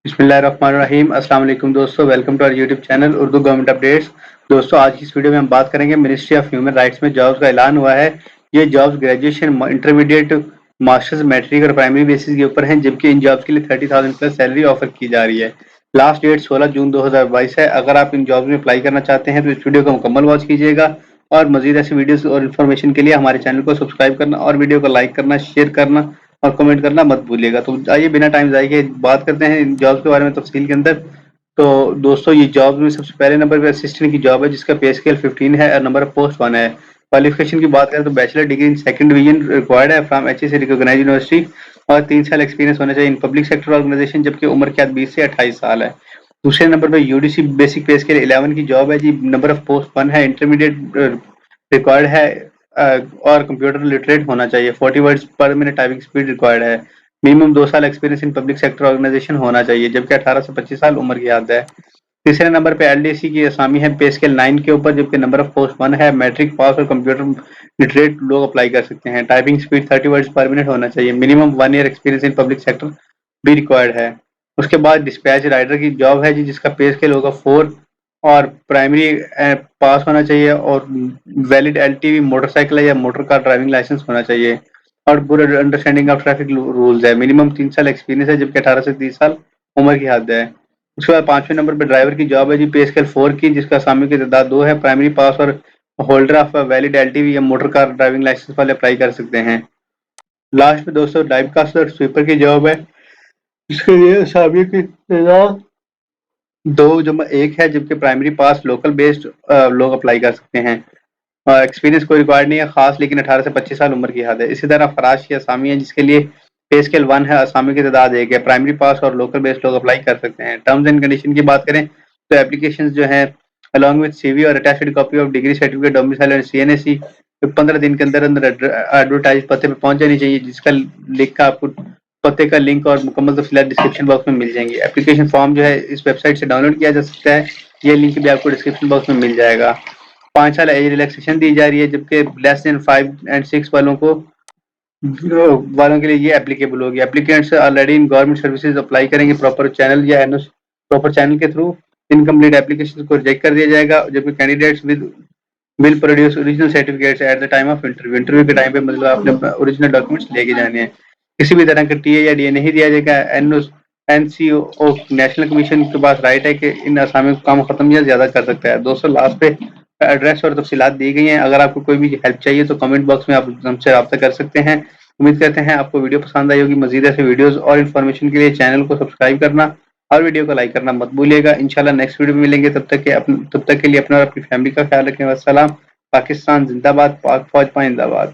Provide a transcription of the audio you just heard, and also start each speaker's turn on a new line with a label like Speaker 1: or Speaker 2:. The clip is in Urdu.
Speaker 1: بسم اللہ الرحمن الرحیم۔ السلام علیکم دوستو، ویلکم ٹو اور YouTube channel Urdu government updates. دوستو آج کی اس ویڈیو میں ہم بات کریں گے منسٹری آف ہیومن رائٹس میں جابز کا اعلان ہوا ہے۔ یہ jobs graduation, intermediate, masters, matric اور پرائمری بیسس کے اوپر ہیں، جبکہ ان جابز کے لیے 30,000 پلس سیلری آفر کی جا رہی ہے۔ لاسٹ ڈیٹ 16 جون 2022 ہے۔ اگر آپ ان جابز میں اپلائی کرنا چاہتے ہیں تو اس ویڈیو کو مکمل واچ کیجیے گا، اور مزید ایسی ویڈیوز اور انفارمیشن کے لیے ہمارے چینل کو سبسکرائب کرنا اور ویڈیو کو لائک کرنا، شیئر کرنا اور کمنٹ کرنا مت بھولیے گا۔ تو آئیے بنا ٹائم ضائع کیے بات کرتے ہیں ان جابز کے بارے میں تفصیل کے اندر۔ تو دوستو یہ جاب میں سب سے پہلے نمبر پہ اسسٹنٹ کی جاب ہے، جس کا پے اسکیل 15 ہے اور نمبر آف پوسٹ 1 ہے۔ کوالیفکیشن کی بات کریں تو bachelor degree in second division required ہے from H S recognized university, اور 3 سال ایکسپیرینس ہونا چاہیے ان پبلک سیکٹر آرگنائزیشن، جبکہ عمر قید 20 سے 28 سال ہے۔ دوسرے نمبر پہ U D C basic pay scale 11 کی جاب ہے جی، نمبر آف پوسٹ 1 ہے، انٹرمیڈیٹ ریکوائرڈ ہے، اور کمپیوٹر لٹریٹ ہونا چاہیے، 40 words per minute typing speed required ہے۔ منیمم 2 سال experience in public sector organisation ہونا چاہیے، جبکہ 18 سے 25 سال عمر کی حد ہے۔ تیسرے نمبر پہ ایل ڈی سی کی اسامی ہے پے اسکیل 9 کے اوپر، جبکہ نمبر آف پوسٹ 1 ہے، میٹرک پاس اور کمپیوٹر لٹریٹ لوگ اپلائی کر سکتے ہیں۔ Typing speed 30 words per minute ہونا چاہیے۔ Minimum 1 year experience in public sector بھی ریکوائرڈ ہے۔ اس کے بعد ڈسپیچ رائڈر کی جاب ہے جی، جس کا پے اسکیل ہوگا 4 اور پرائمری پاس ہونا چاہیے، اور valid L T V motorcycle یا موٹر کار ڈرائیونگ لائسنس ہونا چاہیے، اور good understanding of traffic rules ہے۔ منیمم 3 سال ایکسپیرینس ہے، جبکہ 18 سے 30 سال عمر کی حد ہے۔ اس کے بعد 5ویں نمبر پہ ڈرائیور کی جاب ہے جی، پے اسکیل 4 کی، جس کا اسامی کی تعداد 2 ہے، پرائمری پاس اور holder of valid L T وی یا موٹر کار ڈرائیونگ لائسنس والے اپلائی کر سکتے ہیں۔ لاسٹ میں دوستوں ٹائپ کاسٹر اور سویپر کی جاب ہے، اس کے لیے اسامی کی تعداد 2+1 ہے، جبکہ پرائمری پاس لوکل بیسڈ لوگ اپلائی کر سکتے ہیں۔ ایکسپیرینس کوئی ریکوائرڈ نہیں ہے خاص، لیکن 18 سے 25 سال عمر کی حد ہے۔ اسی طرح فراش کی اسامی ہے، جس کے لیے پے اسکیل 1 ہے، اسامی کی تعداد 1 ہے، پرائمری پاس اور لوکل بیسڈ لوگ اپلائی کر سکتے ہیں۔ ٹرمز اینڈ کنڈیشن کی بات کریں تو اپلیکیشن جو ہیں along with CV اور attached copy of degree certificate domicile اور CNSE 15 دن کے اندر اندر ایڈورٹائز پتے پہ پہنچ جانی چاہیے، جس کا لنک آپ کو پتے کا لنک اور مکمل تفصیلات ڈسکرپشن باکس میں مل جائیں گی۔ اپلیکیشن فارم جو ہے اس ویب سائٹ سے ڈاؤن لوڈ کیا جا سکتا ہے، یہ لنک بھی آپ کو ڈسکرپشن باکس میں مل جائے گا۔ 5 سال ایج ریلیکسیشن دی جا رہی ہے، جبکہ لیس دین 5 اینڈ 6 والوں کے لیے یہ اپلیکیبل ہوگی۔ Applicants already in government services apply کریں گے پراپر چینل یا پراپر چینل کے تھرو، انکمپلیٹ اپلیکیشن کو ریجیکٹ کر دیا جائے گا، جبکہ candidates will produce original certificates at the time of interview. Interview کے ٹائم پہ مطلب آپ نے اوریجنل ڈاکومنٹس لے کے جانے ہیں۔ کسی بھی طرح کا ٹی اے یا ڈی اے نہیں دیا جائے گا۔ این سی او نیشنل کمیشن کے پاس رائٹ ہے کہ ان اسامیوں کا کام ختم یا زیادہ کر سکتا ہے۔ دوستوں لاسٹ پہ ایڈریس اور تفصیلات دی گئی ہیں، اگر آپ کو کوئی بھی ہیلپ چاہیے تو کمنٹ باکس میں آپ ہم سے رابطہ کر سکتے ہیں۔ امید کرتے ہیں آپ کو ویڈیو پسند آئی ہوگی۔ مزید ایسے ویڈیوز اور انفارمیشن کے لیے چینل کو سبسکرائب کرنا اور ویڈیو کو لائک کرنا مت بھولیے گا۔ انشاءاللہ نیکسٹ ویڈیو میں ملیں گے، تب تک کے لیے اپنا اور اپنی فیملی کا خیال رکھیں۔ والسلام۔ پاکستان زندہ باد، پاک فوج پائندہ باد۔